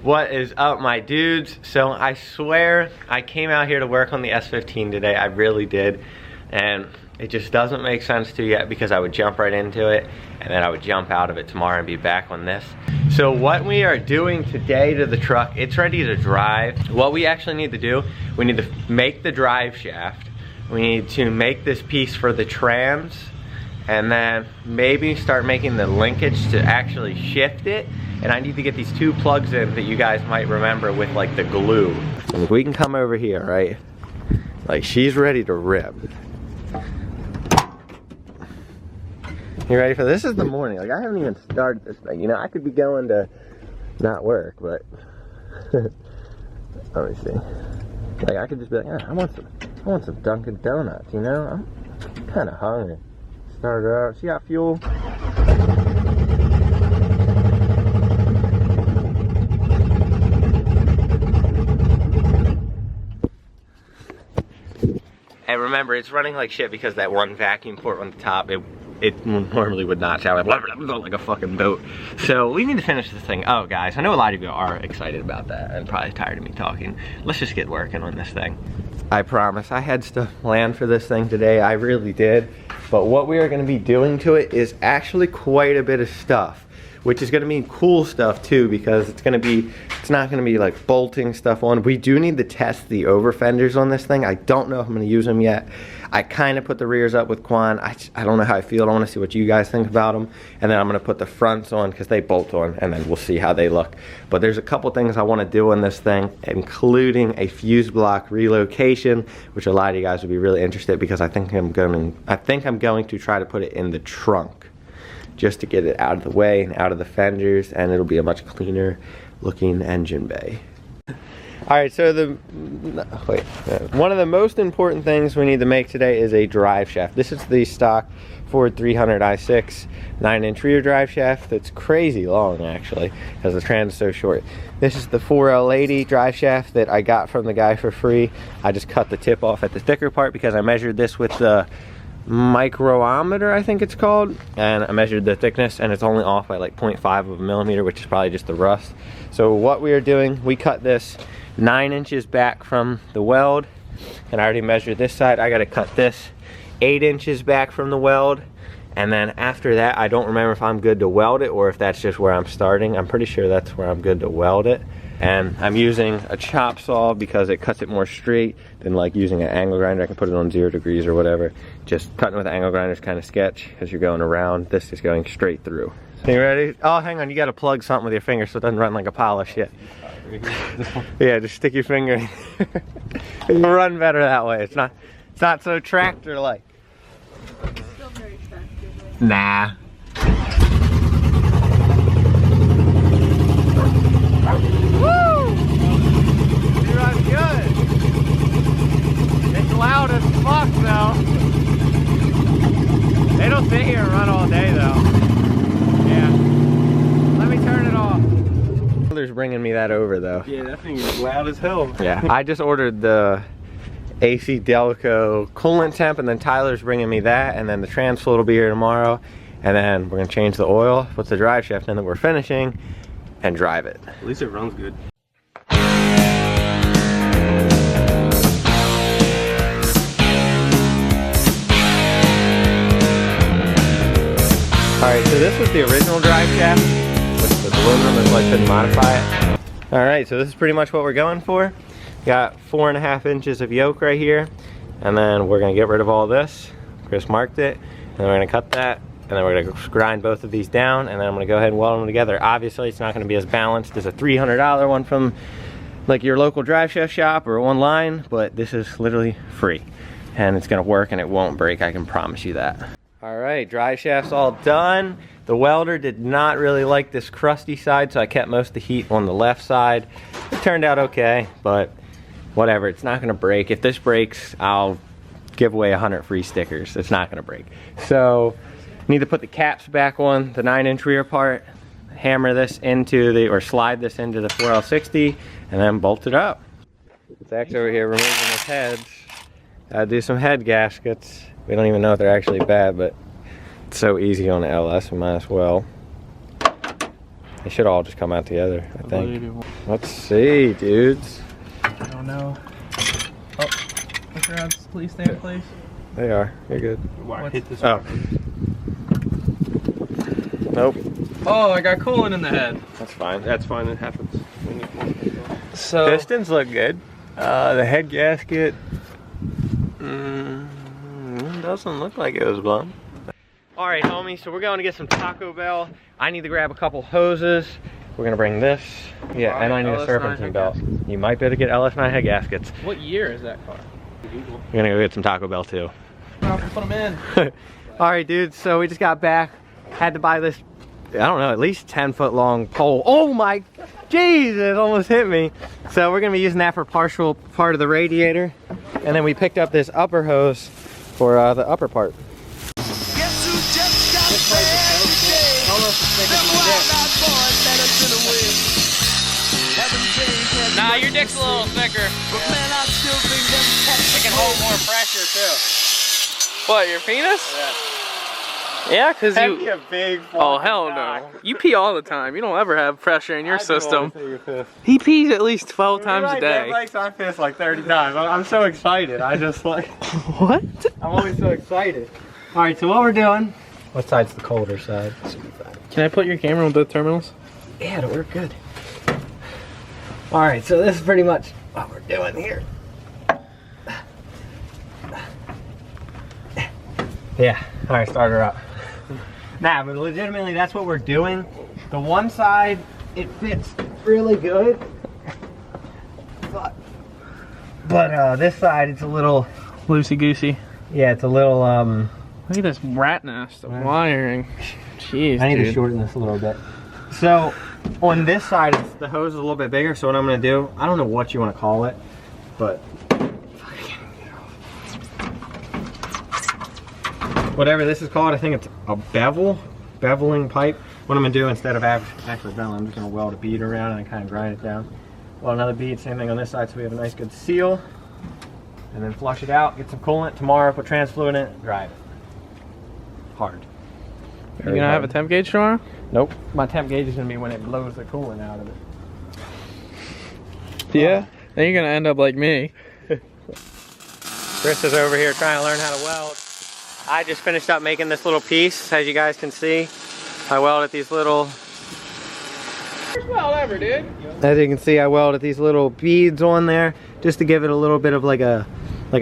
What is up, my dudes? So I swear I came out here to work on the S15 today. I really did. And it just doesn't make sense to yet because I would jump right into it and then I would jump out of it tomorrow and be back on this. So what we are doing today to the truck, it's ready to drive. What we actually need to do, we need to make the drive shaft. We need to make this piece for the trans and then maybe start making the linkage to actually shift it. And I need to get these two plugs in that you guys might remember with like the glue. And we can come over here, right? Like she's ready to rip. You ready for this? This is the morning. Like I haven't even started this thing. You know, I could be going to not work, but let me see. Like I could just be like, I want some Dunkin' Donuts, you know? I'm kind of hungry. Start her out. She got fuel. And remember, it's running like shit because that one vacuum port on the top, it normally would not sound like a fucking boat. So we need to finish this thing. Oh guys, I know a lot of you are excited about that and probably tired of me talking. Let's just get working on this thing. I promise, I had stuff planned for this thing today, I really did. But what we are gonna be doing to it is actually quite a bit of stuff, which is gonna mean cool stuff too, because it's not gonna be like bolting stuff on. We do need to test the over fenders on this thing. I don't know if I'm gonna use them yet. I kind of put the rears up with Quan. I don't know how I feel. I wanna see what you guys think about them. And then I'm gonna put the fronts on because they bolt on and then we'll see how they look. But there's a couple things I wanna do on this thing, including a fuse block relocation, which a lot of you guys would be really interested because I think I'm going to try to put it in the trunk, just to get it out of the way and out of the fenders, and it'll be a much cleaner looking engine bay. All right, so one of the most important things we need to make today is a drive shaft. This is the stock Ford 300 i6 9-inch rear drive shaft that's crazy long actually because the trans is so short. This is the 4L80 drive shaft that I got from the guy for free. I just cut the tip off at the thicker part because I measured this with the micrometer, I think it's called, and I measured the thickness and it's only off by like 0.5 of a millimeter, which is probably just the rust. So what we are doing, we cut this 9 inches back from the weld, and I already measured this side. I got to cut this 8 inches back from the weld, and then after that I don't remember if I'm good to weld it or if that's just where I'm starting. I'm pretty sure that's where I'm good to weld it. And I'm using a chop saw because it cuts it more straight than like using an angle grinder. I can put it on 0 degrees or whatever. Just cutting with an angle grinder is kind of sketch because you're going around. This is going straight through. You ready? Oh, hang on, you got to plug something with your finger so it doesn't run like a pile of shit. Yeah, just stick your finger in. It'll run better that way. It's not so tractor-like. Still very tractor-like. Nah. Woo! You run good. It's loud as fuck though. They don't sit here and run all day though. Yeah. Let me turn it off. There's bringing me that over though. Yeah, that thing is loud as hell. Yeah. I just ordered the AC Delco coolant temp, and then Tyler's bringing me that, and then the trans float will be here tomorrow, and then we're gonna change the oil, put the drive shaft in that we're finishing, and drive it. At least it runs good. Alright, so this was the original drive shaft with aluminum, and I couldn't modify it. Alright, so this is pretty much what we're going for. Got 4.5 inches of yoke right here, and then we're gonna get rid of all this. Chris marked it, and then we're gonna cut that, and then we're gonna grind both of these down, and then I'm gonna go ahead and weld them together. Obviously, it's not gonna be as balanced as a $300 one from like your local drive shaft shop or online, but this is literally free, and it's gonna work and it won't break, I can promise you that. All right, drive shaft's all done. The welder did not really like this crusty side, so I kept most of the heat on the left side. It turned out okay, but whatever, it's not gonna break. If this breaks, I'll give away 100 free stickers. It's not gonna break. So, need to put the caps back on the 9-inch rear part, hammer this into the, or slide this into the 4L60, and then bolt it up. Zach's over here removing his heads. Gotta do some head gaskets. We don't even know if they're actually bad, but it's so easy on the LS, we might as well. They should all just come out together, I think. Let's see, dudes. I don't know. Oh, push your hands, please stay in place. They are. You're good. Hit this Oh. Nope. Oh, I got coolant in the head. That's fine. That's fine, it happens. So Pistons look good. The head gasket doesn't look like it was blown. All right, homies, so we're going to get some Taco Bell. I need to grab a couple hoses. We're gonna bring this. Yeah, and I need a serpentine belt. You might be able to get LS9 head gaskets. what year is that car? We're gonna go get some Taco Bell too. Put them in. All right, dudes, so we just got back. Had to buy this, I don't know, at least 10-foot long pole. Oh my, Jesus, almost hit me. So we're gonna be using that for partial part of the radiator. And then we picked up this upper hose for the upper part. Nah, your dick's a little thicker. But man, I still think it can hold more pressure too. What, your penis? Yeah. Yeah, cause you. A big Oh hell no! You pee all the time. You don't ever have pressure in your system. He pees at least 12 times a day. I piss like 30 times. I'm so excited. I just like. What? I'm always so excited. All right, so what we're doing. What side's the colder side? Can I put your camera on both terminals? Yeah, it'll work good. All right, so this is pretty much what we're doing here. Yeah, all right, start her up. Nah, but legitimately, that's what we're doing. The one side, it fits really good. But this side, it's a little... Loosey-goosey. Yeah, it's a little, Look at this rat nest of wiring. Jeez, I need dude. to shorten this a little bit. So, on this side, the hose is a little bit bigger, so what I'm gonna do, I don't know what you wanna call it, but whatever this is called, I think it's a beveling pipe. What I'm gonna do instead of actually beveling, I'm just gonna weld a bead around and kind of grind it down. Weld another bead, same thing on this side, so we have a nice good seal. And then flush it out, get some coolant. Tomorrow, put trans fluid in it, drive it. Hard. You gonna have a temp gauge tomorrow? Nope. My temp gauge is gonna be when it blows the coolant out of it. Yeah. Then you're gonna end up like me. Chris is over here trying to learn how to weld. I just finished up making this little piece, as you guys can see. I welded these little... First weld ever, dude. As you can see, I welded these little beads on there, just to give it a little bit of like I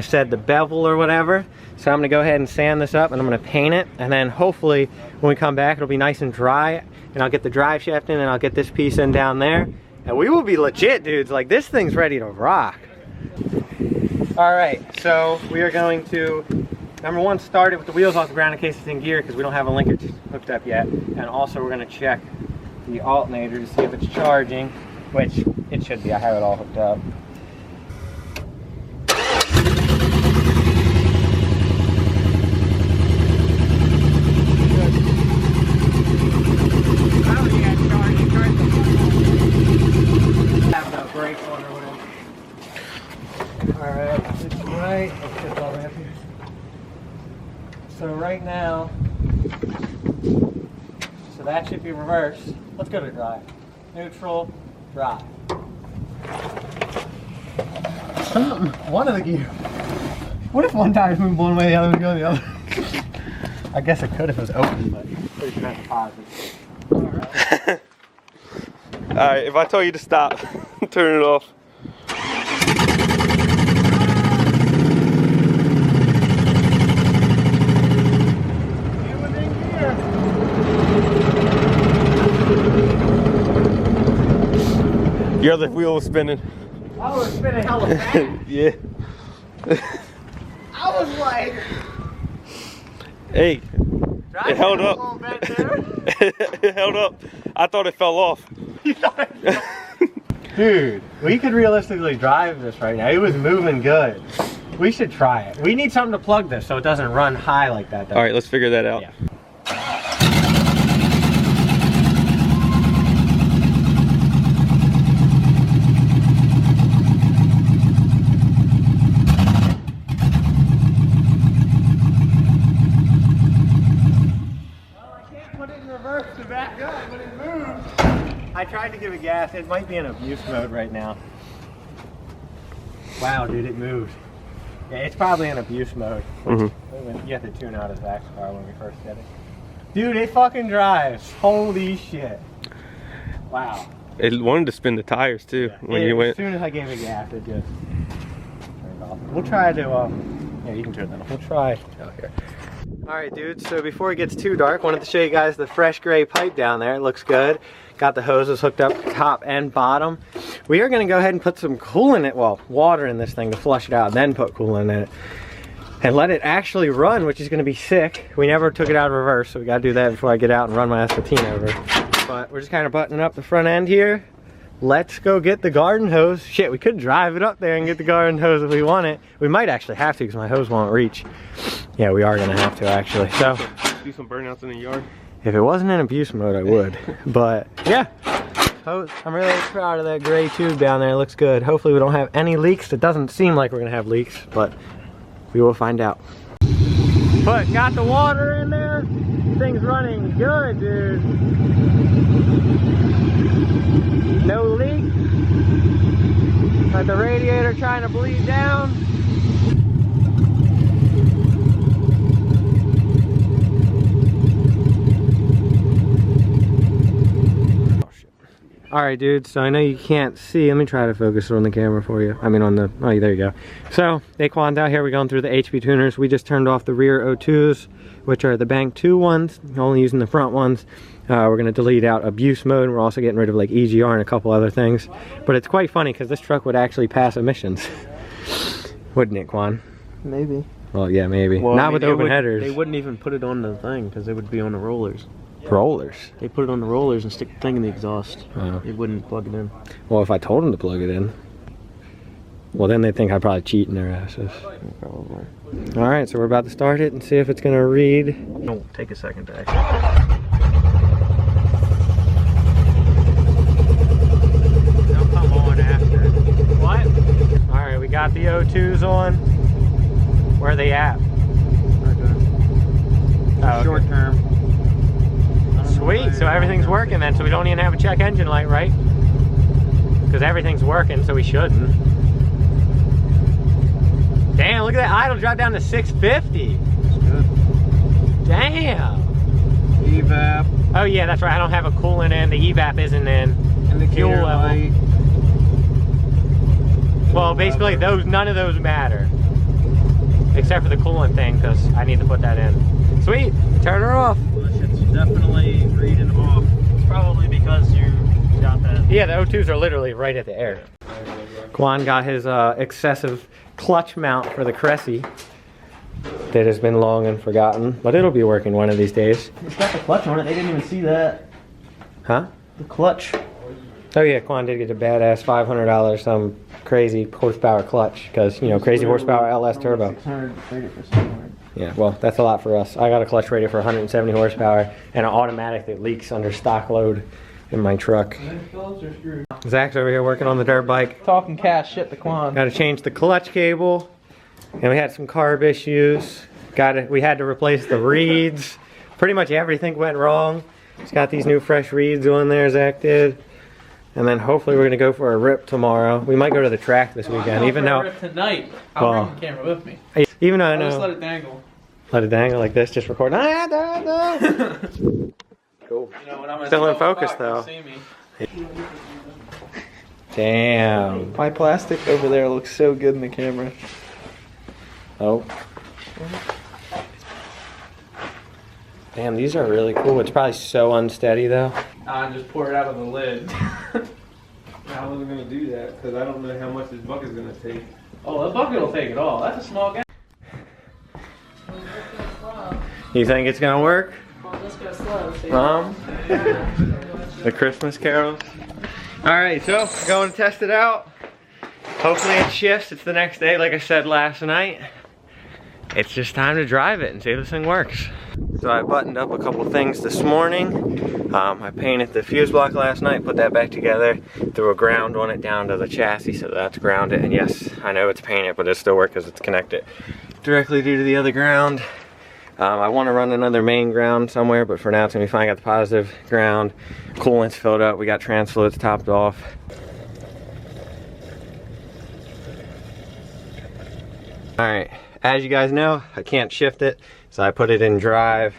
said, the bevel or whatever. So I'm gonna go ahead and sand this up and I'm gonna paint it. And then hopefully when we come back, it'll be nice and dry. And I'll get the drive shaft in and I'll get this piece in down there. And we will be legit, dudes. Like, this thing's ready to rock. All right, so we are going to, number one, start it with the wheels off the ground in case it's in gear because we don't have a linkage hooked up yet. And also we're gonna check the alternator to see if it's charging, which it should be. I have it all hooked up. So right now, so that should be reversed. Let's go to drive. Neutral, drive. One of the gears. What if one tire's moving one way, the other would go the other? I guess it could if it was open, but pretty sure that's positive. Alright. Alright, if I tell you to stop, turn it off. The other wheel was spinning. I was spinning hella fast. Yeah. I was like... Hey, it held up. It held up. I thought it fell off. Dude, we could realistically drive this right now. It was moving good. We should try it. We need something to plug this so it doesn't run high like that, though. All right, let's figure that out. Yeah. Well, I can't put it in reverse to back up, but it moves. I tried to give it gas. It might be in abuse mode right now. Wow, dude, it moved. Yeah, it's probably in abuse mode. You have to tune out his Zach's car when we first get it. Dude, it fucking drives. Holy shit. Wow. It wanted to spin the tires too when you went. As soon as I gave it gas, it just turned off. We'll try to, yeah, you can turn that off. We'll try out here. Alright, dudes, so before it gets too dark, wanted to show you guys the fresh gray pipe down there. It looks good. Got the hoses hooked up top and bottom. We are going to go ahead and put some coolant in it, well, water in this thing to flush it out, then put coolant in it. And let it actually run, which is going to be sick. We never took it out of reverse, so we got to do that before I get out and run my S15 over. But we're just kind of buttoning up the front end here. Let's go get the garden hose. Shit, we could drive it up there and get the garden hose if we want it. We might actually have to because my hose won't reach. Yeah, we are going to have to actually. So, do some burnouts in the yard. If it wasn't in abuse mode, I would. But yeah, I'm really proud of that gray tube down there. It looks good. Hopefully we don't have any leaks. It doesn't seem like we're going to have leaks, but we will find out. But got the water in there. Thing's running good, dude. No leak. Got the radiator trying to bleed down. Alright, dude, so I know you can't see. Let me try to focus it on the camera for you. I mean on the, oh, there you go. So, Daquan's out here. We're going through the HP tuners. We just turned off the rear O2s, which are the Bank 2 ones, only using the front ones. We're going to delete out abuse mode. We're also getting rid of like EGR and a couple other things. But it's quite funny because this truck would actually pass emissions. Wouldn't it, Quan? Maybe. Well, yeah, maybe. Well, not with open headers. They wouldn't even put it on the thing because it would be on the rollers. Rollers? They put it on the rollers and stick the thing in the exhaust. Oh. They wouldn't plug it in. Well, if I told them to plug it in, well, then they think I'd probably cheat in their asses. Probably. All right, so we're about to start it and see if it's going to read. Don't take a second to actually. They'll come on after. What? All right, we got the O2s on. Where are they at? Oh, okay. Short term. Sweet, so everything's working then, so we don't even have a check engine light, right? Because everything's working, so we shouldn't. Damn, look at that idle drop down to 650. That's good. Damn. Evap. Oh yeah, that's right, I don't have a coolant in, the evap isn't in. And the fuel level. Well, basically none of those matter. Except for the coolant thing, because I need to put that in. Sweet, turn her off. It's definitely reading off. It's probably because you got that. Yeah, the O2s are literally right at the air. Quan got his excessive clutch mount for the Cressy that has been long and forgotten, but it'll be working one of these days. It's got the clutch on it. They didn't even see that. Huh? The clutch. Oh yeah, Quan did get a badass $500 some crazy horsepower clutch because, you know, crazy horsepower LS turbo. 600 rated for 700. Yeah, well, that's a lot for us. I got a clutch rated for 170 horsepower and an automatic that leaks under stock load in my truck. Zach's over here working on the dirt bike. Talking cash shit to Quan. Got to change the clutch cable, and we had some carb issues. We had to replace the reeds. Pretty much everything went wrong. Just got these new fresh reeds on there, Zach did. And then hopefully we're gonna go for a rip tomorrow. We might go to the track this weekend, even though. Rip tonight. I'll bring the camera with me. Even though I know. Just let it dangle. Let it dangle like this, just record. Cool. You know, when I'm Still in focus though. See me. Damn. My plastic over there looks so good in the camera. Oh. Damn, these are really cool. It's probably so unsteady though. Just pour it out of the lid. I wasn't gonna do that because I don't know how much this bucket's gonna take. Oh, that bucket will take it all. That's a small guy. You think it's gonna work? Well, let's go slow. See? Mom? The Christmas carols? Alright, so going to test it out. Hopefully it shifts. It's the next day, like I said last night. It's just time to drive it and see if this thing works. So I buttoned up a couple things this morning. I painted the fuse block last night, put that back together, threw a ground on it down to the chassis so that's grounded. And yes, I know it's painted, but it still works because it's connected directly due to the other ground. I want to run another main ground somewhere, but for now it's gonna be fine. I got the positive ground, coolant's filled up, we got trans fluids topped off. All right, as you guys know, I can't shift it, so I put it in drive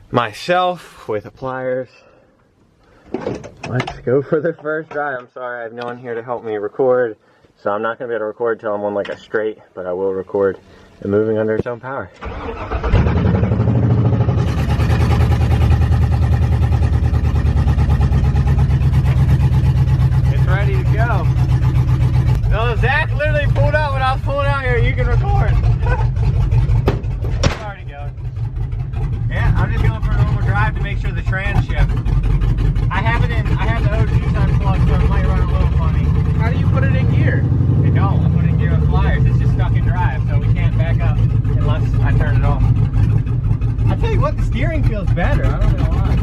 myself with the pliers. Let's go for the first drive. I'm sorry, I have no one here to help me record, so I'm not gonna be able to record till I'm on like a straight, but I will record it moving under its own power. It's ready to go. No, Zach literally pulled out when I was pulling out here. You can record. It's already going. Yeah, I'm just going for a normal drive to make sure the trans shift. I have the OG sun plug, so it might run a little funny. How do you put it in gear? I don't. I put it in gear with pliers. It's just stuck in drive, so we can't back up unless I turn it off. I tell you what, the steering feels better. I don't know why.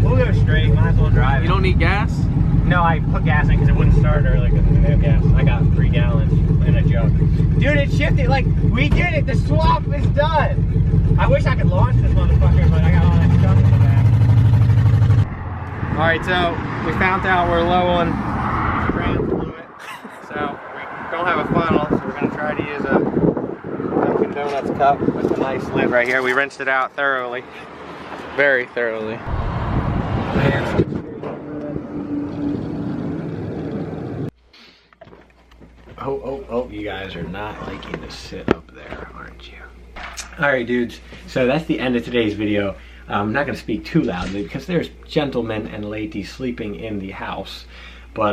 We'll go straight, might as well drive. You don't need gas? No, I put gas in because it wouldn't start early because I didn't have gas. I got 3 gallons in a jug. Dude, it shifted, like, we did it, the swap is done. I wish I could launch this motherfucker, but I got all that stuff in the back. Alright, so we found out we're low on trans fluid. So we don't have a funnel, so we're gonna try to use a Dunkin' Donuts cup with a nice lid right here. We rinsed it out thoroughly. Very thoroughly. Oh, you guys are not liking to sit up there, aren't you? Alright dudes, so that's the end of today's video. I'm not gonna speak too loudly because there's gentlemen and ladies sleeping in the house. But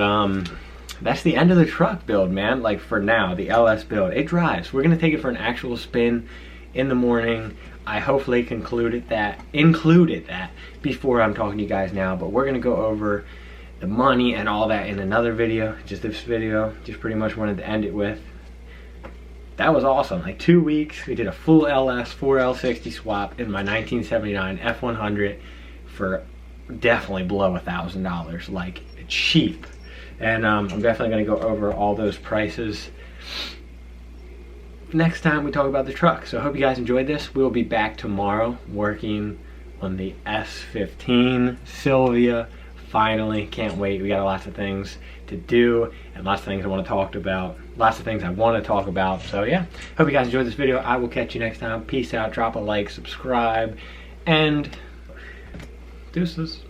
that's the end of the truck build, man. Like for now, the LS build. It drives. We're gonna take it for an actual spin in the morning. I hopefully included that before I'm talking to you guys now, but we're gonna go over the money and all that in another video. Just this video, just pretty much wanted to end it with. That was awesome, like 2 weeks, we did a full LS 4L60 swap in my 1979 F100 for definitely below $1,000, like cheap. And I'm definitely gonna go over all those prices next time we talk about the truck. So I hope you guys enjoyed this. We'll be back tomorrow working on the S15 Sylvia. Finally, can't wait. We got lots of things to do and lots of things I want to talk about. So yeah, hope you guys enjoyed this video. I will catch you next time. Peace out. Drop a like, subscribe, and deuces.